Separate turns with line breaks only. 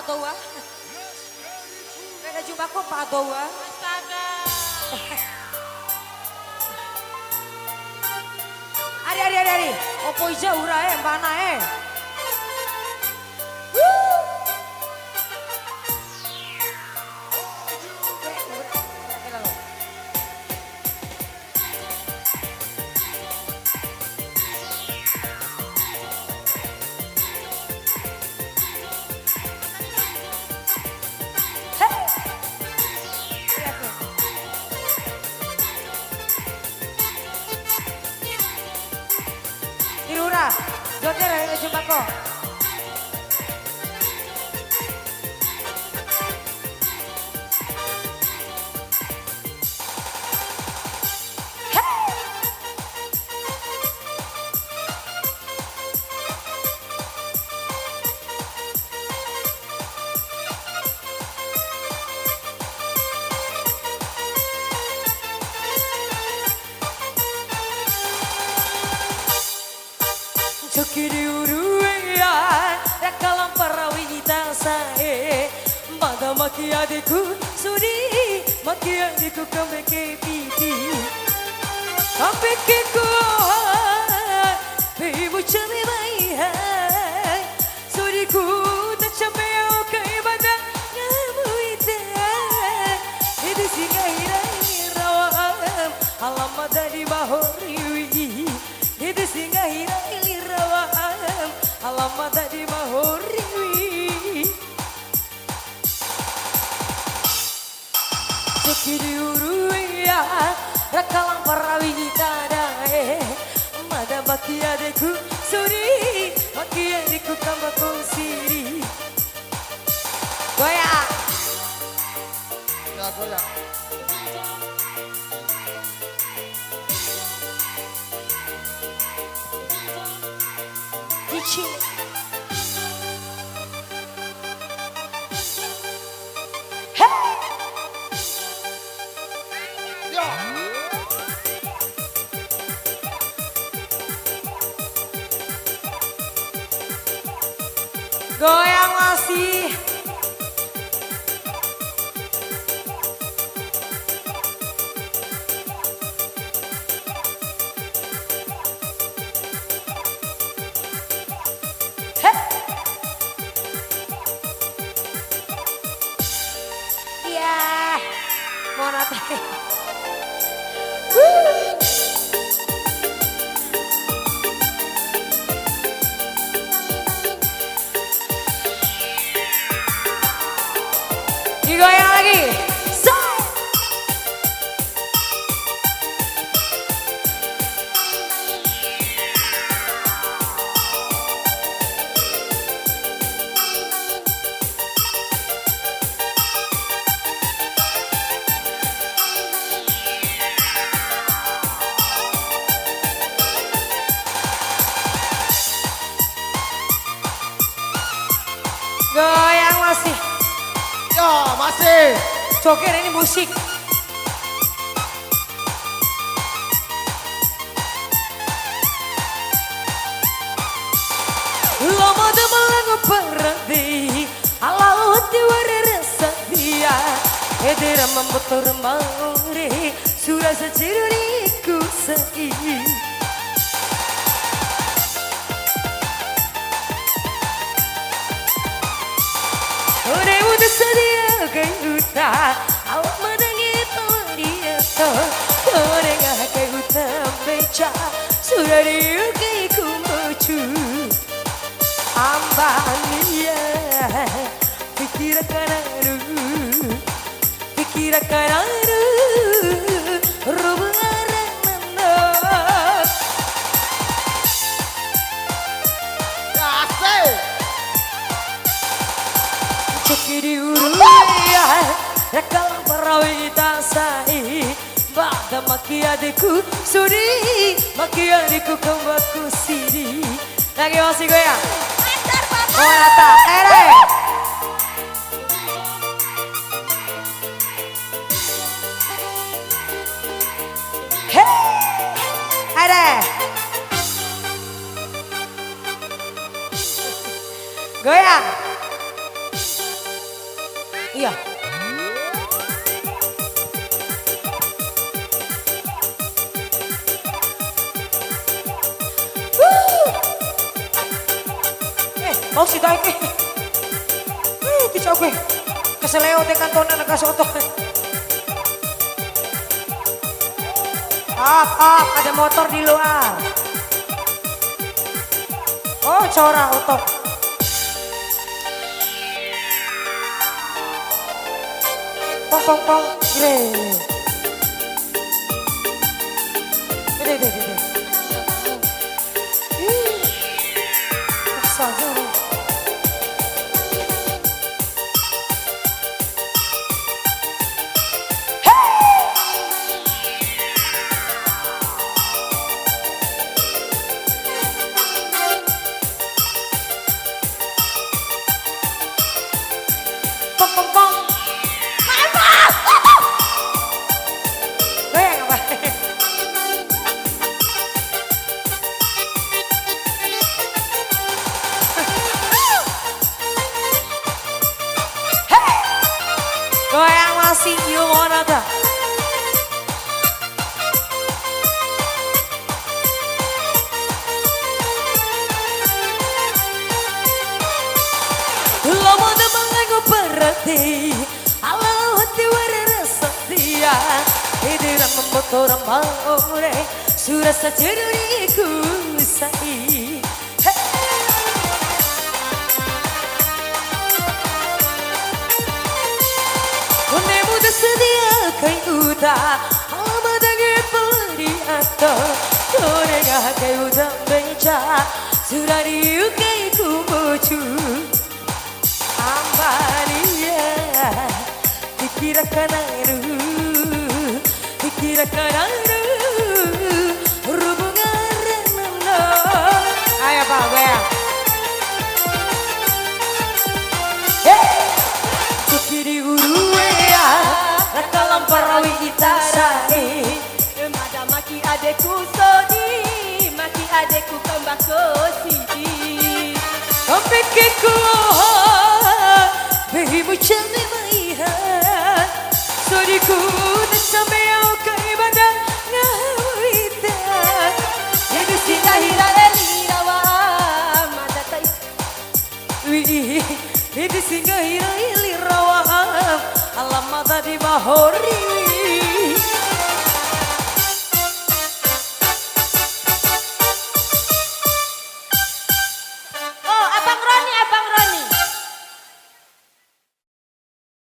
Padoa. Beda jumpa kok Padoa.
Astaga.
Ari. Opo ija ura mana Irura, joker ya jumpa kok. Chokiri uruya, rakalam parawita sae, mada makia deku suri, makia deku kambeke pipi, kambeke ko, ibu chame mai hai, suri ku tak chame o kai bada ngamuite, ini singa hirai rawam, alam dari bahori, ini singa hirai alamat dari mahori Sekiri uruya rakalang parawita dae mada baki adeku suri baki adeku kambako siri goyang
Ya goyang.
Dici goyang masih iya mau nate digoyang lagi. Goyang masih.
Ya masih.
Joker ini musik. Lama demalang perdi, alauti warasa dia. Edera membutur maure, surah seciruriku sei. Ore udah sedia kayuta, awak madangi dia to. Ore gak kayuta beca, sudah diuki kumbucu. Ambania, pikir kanaru, rubaran nanda.
Ya asik.
Cekiri uruya, rakalang parawita sai, bada makia deku suri, makia deku kambaku siri. Lagi masih goyang.
Antar papa.
Oh rata, goyang. Iya. Mau si tayo ke. Kisah gue. Keseleo te kantonan nagasoto. Up, ada motor di luar. Oh, cora otok. Pong. Gede. Saja. Pong. Goyang masih you wanna da. Lama demang aku berhenti, alau hati warasa dia. Hiduran membuat mau surasa ceruniku say. Sedia kai uta amada ge pari ato kore ga kai uta beja surari kai kumochu ambariya dikira kanaru hubungan renano ayo Pak Goyang kiri uruwe Rakalam perawi kita sahi
Mada maki adekku sodi, maki adekku kembako sidi.
Kampekeku behimu chame maiha Sodiku nasame au kai badan ngawita
Hidu singa hira elira wa mada tai.
Hidu singa hira ilirawa alamada di mahori